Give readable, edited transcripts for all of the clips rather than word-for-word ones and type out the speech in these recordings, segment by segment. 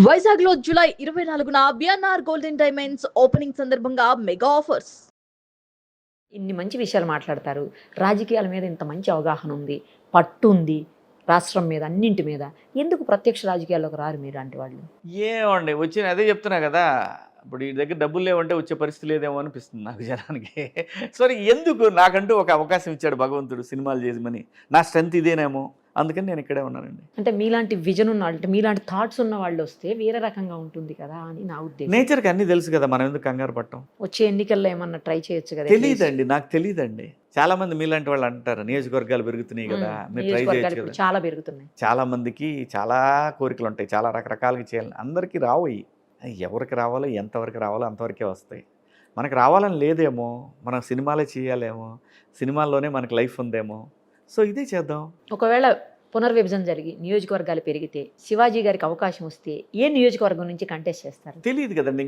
వైజాగ్లో జూలై 24న BNR golden diamonds opening సందర్భంగా మెగా ఆఫర్స్. ఇన్ని మంచి విషయాలు మాట్లాడతారు. రాజకీయాల మీద ఇంత మంచి అవగాహన ఉంది, పట్టు ఉంది, రాష్ట్రం మీద అన్నింటి మీద. ఎందుకు ప్రత్యక్ష రాజకీయాల్లోకి రారు మీలాంటి వాళ్ళు? ఏమండి వచ్చిన అదే చెప్తున్నా కదా, ఇప్పుడు ఈ దగ్గర డబ్బులు లేవంటే వచ్చే పరిస్థితి లేదేమో అనిపిస్తుంది నాకు జనానికి. సరే ఎందుకు నాకంటూ ఒక అవకాశం ఇచ్చాడు భగవంతుడు సినిమాలు చేసిమని. నా స్ట్రెంత్ ఇదేనేమో, అందుకని నేను ఇక్కడే ఉన్నానండి. అంటే మీలాంటి విజన్ ఉన్న వాళ్ళు, మీలాంటి థాట్స్ ఉన్న వాళ్ళు వస్తే వేరే రకంగా ఉంటుంది కదా అని నా ఉద్దేశం. నేచర్కి అన్నీ తెలుసు కదా, మనం ఎందుకు కంగారు పట్టం. వచ్చే ఎన్నికల్లో ఏమన్నా ట్రై చేయొచ్చు కదా. తెలియదండి, నాకు తెలియదండి. చాలా మంది మీలాంటి వాళ్ళు అంటారు నియోజకవర్గాలు పెరుగుతున్నాయి కదా, మీరు ట్రై చేయొచ్చు కదా. చాలా పెరుగుతున్నాయి. చాలా మందికి చాలా కోరికలు ఉంటాయి, చాలా రకరకాలుగా చేయాలి. అందరికీ రావు. ఎవరికి రావాలో ఎంతవరకు రావాలో అంతవరకే వస్తాయి. మనకు రావాలని లేదేమో, మనం సినిమాలే చేయాలేమో, సినిమాల్లోనే మనకు లైఫ్ ఉందేమో. సో ఇదే చేద్దాం. ఒకవేళ పునర్విభజన జరిగి నియోజకవర్గాలు పెరిగితే శివాజీ గారికి అవకాశం వస్తే ఏ నియోజకవర్గం నుంచి కంటెస్ట్ చేస్తారు? తెలియదు కదండి,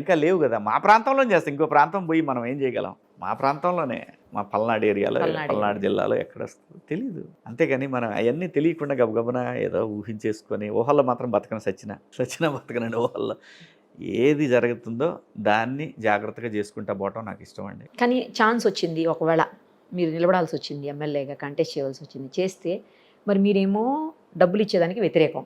ఇంకా లేవు కదా. మా ప్రాంతంలో చేస్తాం, ఇంకో ప్రాంతం పోయి మనం ఏం చేయగలం? మా ప్రాంతంలోనే, మా పల్నాడు ఏరియాలో, పల్నాడు జిల్లాలో ఎక్కడ వస్తుందో తెలీదు. అంతేగాని మనం అవన్నీ తెలియకుండా గబగబన ఏదో ఊహించేసుకొని ఊహల్లో మాత్రం సచిన బతకనండి. ఊహల్లో ఏది జరుగుతుందో దాన్ని జాగ్రత్తగా చేసుకుంటా పోవటం నాకు ఇష్టం అండి. కానీ ఛాన్స్ వచ్చింది, ఒకవేళ మీరు నిలబడాల్సి వచ్చింది, ఎమ్మెల్యేగా కంటెస్ట్ చేయవలసి వచ్చింది, చేస్తే మరి మీరేమో డబ్బులు ఇచ్చేదానికి వ్యతిరేకం,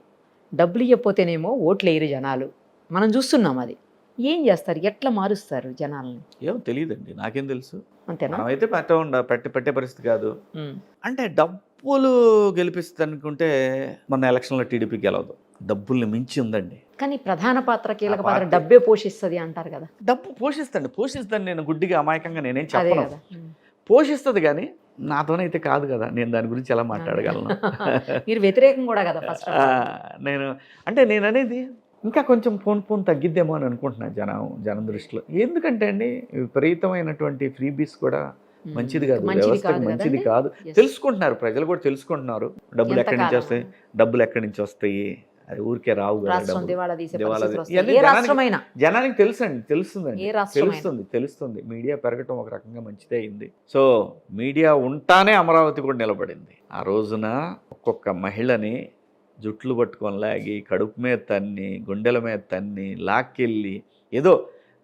డబ్బులు ఇవ్వకపోతేనేమో ఓట్లు వేయరు జనాలు. మనం చూస్తున్నాం అది. ఏం చేస్తారు? ఎట్లా మారుస్తారు జనాలని? ఏమో తెలియదండి, నాకేం తెలుసు. అంతేనా? మనమైతే పెట్టే పరిస్థితి కాదు. అంటే డబ్బులు గెలిపిస్తుంది అనుకుంటే మన ఎలక్షన్లో టీడీపీ గెలవదు. డబ్బుల్ని మించి ఉందండి. కానీ ప్రధాన పాత్ర, కీలక పాత్ర డబ్బే పోషిస్తుంది అంటారు కదా. డబ్బు పోషిస్తాను. నేను గుడ్డిగా అమాయకంగా నేనేం అదే చెప్పను. కదా. పోషిస్తుంది కానీ నాతోనైతే కాదు కదా, నేను దాని గురించి ఎలా మాట్లాడగలను. మీరు వ్యతిరేకం కూడా కదా ఫస్ట్. నేను అనేది ఇంకా కొంచెం ఫోన్ తగ్గిద్దేమో అని అనుకుంటున్నాను జనం దృష్టిలో. ఎందుకంటే అండి విపరీతమైన ఫ్రీబీస్ కూడా మంచిది కాదు, వ్యవస్థకు మంచిది కాదు. తెలుసుకుంటున్నారు, ప్రజలు కూడా తెలుసుకుంటున్నారు. డబ్బులు ఎక్కడి నుంచి వస్తాయి, అది ఊరికే రావు కదా. జనానికి తెలుస్తుంది. మీడియా పెరగటం ఒక రకంగా మంచిదే అయింది. సో మీడియా ఉంటానే అమరావతి కూడా నిలబడింది. ఆ రోజున ఒక్కొక్క మహిళని జుట్లు పట్టుకొని లాగి, కడుపు మీద తన్ని, గుండెల మీద తన్ని, లాక్కెళ్ళి, ఏదో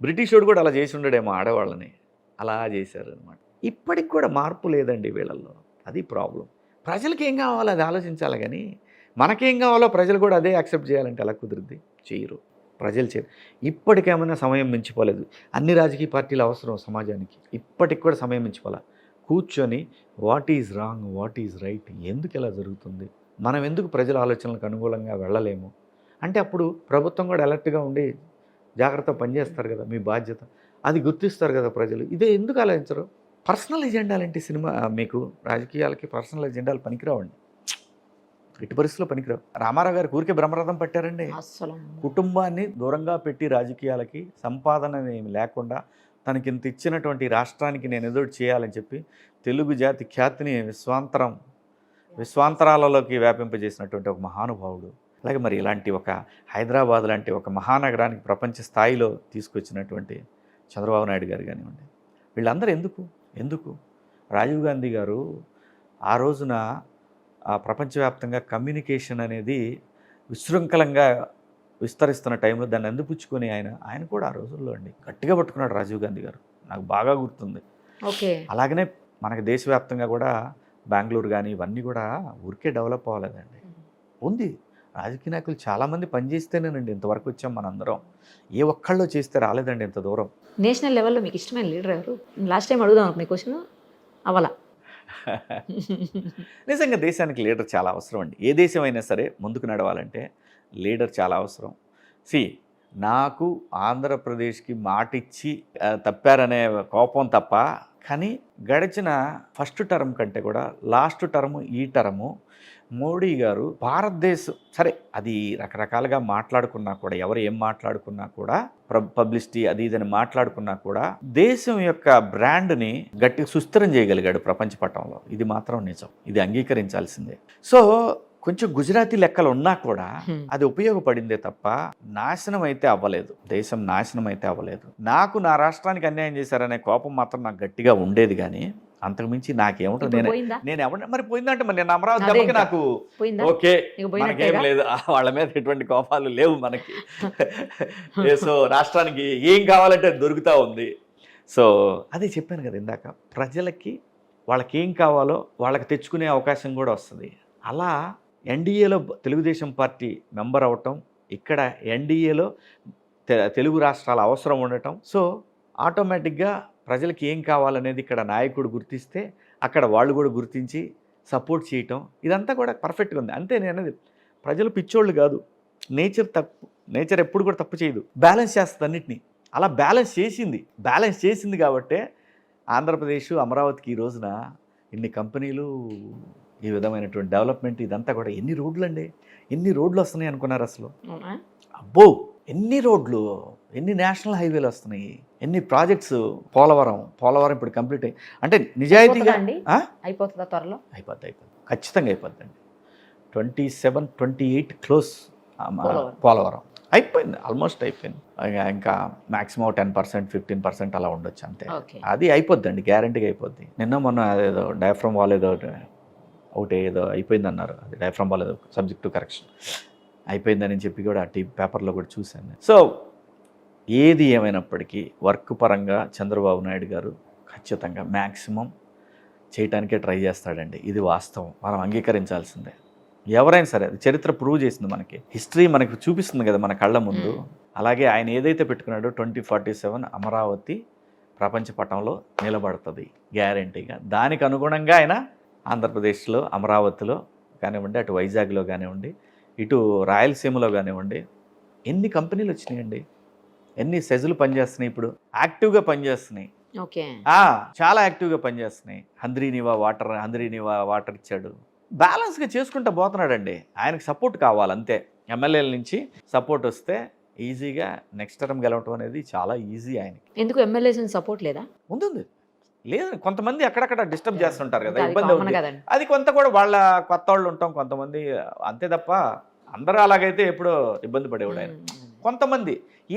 బ్రిటిష్ వాడు కూడా అలా చేసి ఉండడేమో ఆడవాళ్ళని, అలా చేశారు అనమాట. ఇప్పటికి కూడా మార్పు లేదండి వీళ్ళల్లో. అది ప్రాబ్లం. ప్రజలకి ఏం కావాలో అది ఆలోచించాలి కానీ మనకేం కావాలో ప్రజలు కూడా అదే యాక్సెప్ట్ చేయాలంటే ఎలా కుదురుద్ది? చేయరు, ప్రజలు చేయరు. ఇప్పటికేమైనా సమయం మించిపోలేదు. అన్ని రాజకీయ పార్టీలు అవసరం సమాజానికి. ఇప్పటికి కూడా సమయం మించిపోలే. కూర్చొని what is wrong, what is right, ఎందుకు ఎలా జరుగుతుంది, మనం ఎందుకు ప్రజల ఆలోచనలకు అనుకూలంగా వెళ్ళలేము అంటే అప్పుడు ప్రభుత్వం కూడా అలర్ట్గా ఉండి జాగ్రత్తగా పనిచేస్తారు కదా, మీ బాధ్యత అది గుర్తిస్తారు కదా ప్రజలు. ఇదే ఎందుకు ఆలోచించరు? పర్సనల్ ఎజెండాలంటే సినిమా మీకు రాజకీయాలకి పర్సనల్ ఎజెండాలు పనికిరావండి, ఎట్టి పరిస్థితుల్లో పనికిరావు. రామారావు గారికి ఊరికే బ్రహ్మరథం పట్టారండి. కుటుంబాన్ని దూరంగా పెట్టి రాజకీయాలకి సంపాదన ఏమి లేకుండా తనకింత ఇచ్చినటువంటి రాష్ట్రానికి నేను ఏదో చేయాలని చెప్పి తెలుగు జాతి ఖ్యాతిని విశ్వాంతరాలలోకి వ్యాపింపజేసినటువంటి ఒక మహానుభావుడు. అలాగే మరి ఇలాంటి ఒక హైదరాబాద్ లాంటి ఒక మహానగరానికి ప్రపంచ స్థాయిలో తీసుకొచ్చినటువంటి చంద్రబాబు నాయుడు గారు కానివ్వండి, వీళ్ళందరూ ఎందుకు రాజీవ్ గాంధీ గారు ఆ రోజున ప్రపంచవ్యాప్తంగా కమ్యూనికేషన్ అనేది విశృంఖలంగా విస్తరిస్తున్న టైంలో దాన్ని అందిపుచ్చుకొని ఆయన కూడా ఆ రోజుల్లో అండి గట్టిగా పట్టుకున్నాడు రాజీవ్ గాంధీ గారు, నాకు బాగా గుర్తుంది. ఓకే. అలాగనే మనకి దేశవ్యాప్తంగా కూడా బెంగళూరు కానీ ఇవన్నీ కూడా ఊరికే డెవలప్ అవ్వలేదండి, ఉంది. రాజకీయ నాయకులు చాలామంది పనిచేస్తేనేనండి ఇంతవరకు వచ్చాం మనందరం. ఏ ఒక్కళ్ళు చేస్తే రాలేదండి ఇంత దూరం. నేషనల్ లెవెల్లో మీకు ఇష్టమైన లీడర్ ఎవరు? లాస్ట్ టైం అడుగుదాం అనుకునే క్వశ్చన్ అవలా. నిజంగా దేశానికి లీడర్ చాలా అవసరం అండి. ఏ దేశం అయినా సరే ముందుకు నడవాలంటే లీడర్ చాలా అవసరం. నాకు ఆంధ్రప్రదేశ్కి మాటిచ్చి తప్పారనే కోపం తప్ప, కానీ గడిచిన ఫస్ట్ టర్మ్ కంటే కూడా లాస్ట్ టర్మ్, ఈ టర్ము మోడీ గారు భారతదేశం సరే అది రకరకాలుగా మాట్లాడుకున్నా కూడా, ఎవరు ఏం మాట్లాడుకున్నా కూడా, పబ్లిసిటీ అది ఇదని మాట్లాడుకున్నా కూడా దేశం యొక్క బ్రాండ్ని గట్టిగా సుస్థిరం చేయగలిగాడు ప్రపంచ పటంలో. ఇది మాత్రం నిజం, ఇది అంగీకరించాల్సిందే. సో కొంచెం గుజరాతీ లెక్కలు ఉన్నా కూడా అది ఉపయోగపడిందే తప్ప నాశనం అయితే అవ్వలేదు, దేశం నాశనం అయితే అవ్వలేదు. నాకు నా రాష్ట్రానికి అన్యాయం చేశారనే కోపం మాత్రం నాకు గట్టిగా ఉండేది, కానీ అంతకుమించి నాకేముంటుంది. ఇప్పుడు పోయిందా? నేను ఎవరిని మరి పోయిందంటే మరి నేను అమరావతి అదే దెబ్బకి ఇంకా. నాకు పోయిందా? ఓకే, ఇక మనకేం పోయినట్టేగా? లేదు, వాళ్ళ మీద ఎటువంటి కోపాలు లేవు మనకి. సో రాష్ట్రానికి ఏం కావాలంటే అది దొరుకుతూ ఉంది. సో అదే చెప్పాను కదా ఇందాక, ప్రజలకి వాళ్ళకి ఏం కావాలో వాళ్ళకి తెచ్చుకునే అవకాశం కూడా వస్తుంది. అలా ఎన్డీఏలో తెలుగుదేశం పార్టీ మెంబర్ అవటం, ఇక్కడ ఎన్డీఏలో తెలుగు రాష్ట్రాల అవసరం ఉండటం, సో ఆటోమేటిక్గా ప్రజలకి ఏం కావాలనేది ఇక్కడ నాయకుడు గుర్తిస్తే అక్కడ వాళ్ళు కూడా గుర్తించి సపోర్ట్ చేయటం, ఇదంతా కూడా పర్ఫెక్ట్గా ఉంది. అంతే నేను అనేది, ప్రజలు పిచ్చోళ్ళు కాదు, నేచర్ ఎప్పుడు కూడా తప్పు చేయదు, బ్యాలెన్స్ చేస్తుంది అన్నిటినీ. అలా బ్యాలెన్స్ చేసింది కాబట్టే ఆంధ్రప్రదేశ్, అమరావతికి ఈ రోజున ఇన్ని కంపెనీలు, ఈ విధమైనటువంటి డెవలప్మెంట్, ఇదంతా కూడా ఎన్ని రోడ్లు అండి, ఎన్ని రోడ్లు వస్తున్నాయి అనుకున్నారు అసలు? అబ్బో, ఎన్ని రోడ్లు, ఎన్ని నేషనల్ హైవేలు వస్తున్నాయి, ఎన్ని ప్రాజెక్ట్స్. పోలవరం ఇప్పుడు కంప్లీట్ అయ్యి, అంటే నిజాయితీగా అయిపోతుందా త్వరలో? అయిపోద్ది, ఖచ్చితంగా అయిపోద్దండి. 27-28 క్లోజ్ పోలవరం అయిపోయింది, ఆల్మోస్ట్ అయిపోయింది. ఇంకా మ్యాక్సిమం 10%, 15% అలా ఉండొచ్చు అంతే. అది అయిపోద్దండి, గ్యారంటీగా అయిపోద్ది. నిన్న మొన్న ఏదో డయాఫ్రమ్ వాల్ ఏదో అయిపోయింది అన్నారు, అది డయాఫ్రమ్ వాల్ ఏదో సబ్జెక్ట్ టు కరెక్షన్ అయిపోయిందని చెప్పి కూడా పేపర్లో కూడా చూశాను. సో ఏది ఏమైనప్పటికీ వర్క్ పరంగా చంద్రబాబు నాయుడు గారు ఖచ్చితంగా మ్యాక్సిమం చేయటానికే ట్రై చేస్తాడండి. ఇది వాస్తవం, మనం అంగీకరించాల్సిందే. ఎవరైనా సరే, అది చరిత్ర ప్రూవ్ చేసింది, మనకి హిస్టరీ మనకి చూపిస్తుంది కదా మన కళ్ళ ముందు. అలాగే ఆయన ఏదైతే పెట్టుకున్నాడో 2047 అమరావతి ప్రపంచ పటంలో నిలబడుతుంది గ్యారంటీగా. దానికి అనుగుణంగా ఆయన ఆంధ్రప్రదేశ్లో అమరావతిలో కానివ్వండి, అటు వైజాగ్లో కానివ్వండి, ఇటు రాయలసీమలో కానివ్వండి, ఎన్ని కంపెనీలు వచ్చినాయండి, ఎన్ని సెజులు పనిచేస్తున్నాయి, ఇప్పుడు యాక్టివ్గా పనిచేస్తున్నాయి. చాలా యాక్టివ్గా పనిచేస్తున్నాయి. హంద్రీనివా వాటర్ ఇచ్చాడు, బ్యాలెన్స్గా చేసుకుంటూ పోతున్నాడండి. ఆయనకు సపోర్ట్ కావాలంతే, ఎమ్మెల్యేల నుంచి సపోర్ట్ వస్తే ఈజీగా నెక్స్ట్ టర్మ్ గెలవటం అనేది చాలా ఈజీ ఆయనకి. ఎందుకు ఎమ్మెల్యేస్ సపోర్ట్ లేదా? ఉంటుంది, లేదు, కొంతమంది అక్కడక్కడ డిస్టర్బ్ చేస్తుంటారు కదా, ఇబ్బంది అవుతుంది. అది కొంత కూడా వాళ్ళ కొత్త వాళ్ళు ఉంటాం కొంతమంది, అంతే తప్ప అందరూ అలాగైతే ఎప్పుడో ఇబ్బంది పడేవాడు ఆయన. కొంతమంది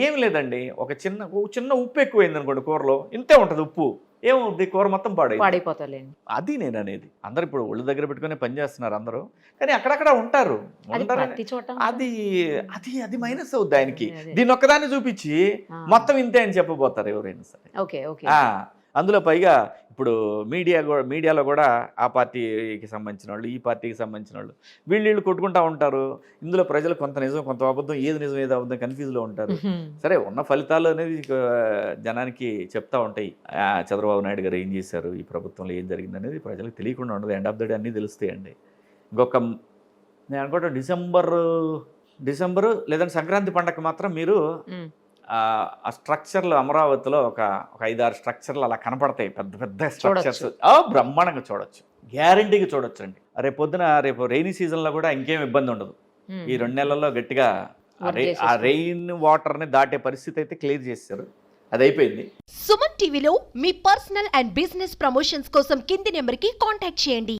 ఏం లేదండి, ఒక చిన్న ఉప్పు ఎక్కువైంది అనుకోండి కూరలో, ఇంతే ఉంటుంది ఉప్పు, ఏమవుద్ది, కూర మొత్తం పాడైపోతుంది. అది నేను అనేది. అందరు ఇప్పుడు ఒళ్ళు దగ్గర పెట్టుకుని పని చేస్తున్నారు అందరూ, కానీ అక్కడక్కడ ఉంటారు. అది అది అది మైనస్ అవుద్ది ఆయనకి. దీన్ని ఒక్కదాన్ని చూపించి మొత్తం ఇంతే అని చెప్పబోతారు ఎవరైనా సరే. అందులో పైగా ఇప్పుడు మీడియాలో కూడా ఆ పార్టీకి సంబంధించిన వాళ్ళు, ఈ పార్టీకి సంబంధించిన వాళ్ళు, వీళ్ళు కొట్టుకుంటూ ఉంటారు. ఇందులో ప్రజలు కొంత నిజం కొంత అబద్ధం, ఏది నిజం ఏది అబద్ధం కన్ఫ్యూజ్లో ఉంటారు. సరే, ఉన్న ఫలితాలు అనేది జనానికి చెప్తా ఉంటాయి. చంద్రబాబు నాయుడు గారు ఏం చేశారు, ఈ ప్రభుత్వంలో ఏం జరిగింది అనేది ప్రజలకు తెలియకుండా ఉండదు. ఎండ్ ఆఫ్ ద డే అన్నీ తెలుస్తాయండి. ఇంకొక నేను అనుకుంటా డిసెంబరు లేదంటే సంక్రాంతి పండగకి మాత్రం మీరు ఆ స్ట్రక్చర్లు అమరావతిలో ఒక 5-6 స్ట్రక్చర్లు అలా కనపడతాయి, పెద్ద పెద్ద స్ట్రక్చర్స్. బ్రహ్మాండంగా చూడొచ్చు, గ్యారంటీగా చూడొచ్చు అండి. రేపు రెయినీ సీజన్లో కూడా ఇంకేం ఇబ్బంది ఉండదు. ఈ 2 నెలల్లో గట్టిగా ఆ రెయిన్ వాటర్ని దాటే పరిస్థితి అయితే క్లియర్ చేశారు, అది అయిపోయింది. సుమన్ టీవీలో మీ పర్సనల్ అండ్ బిజినెస్ ప్రమోషన్స్ కోసం కింది నెంబర్కి కాంటాక్ట్ చేయండి.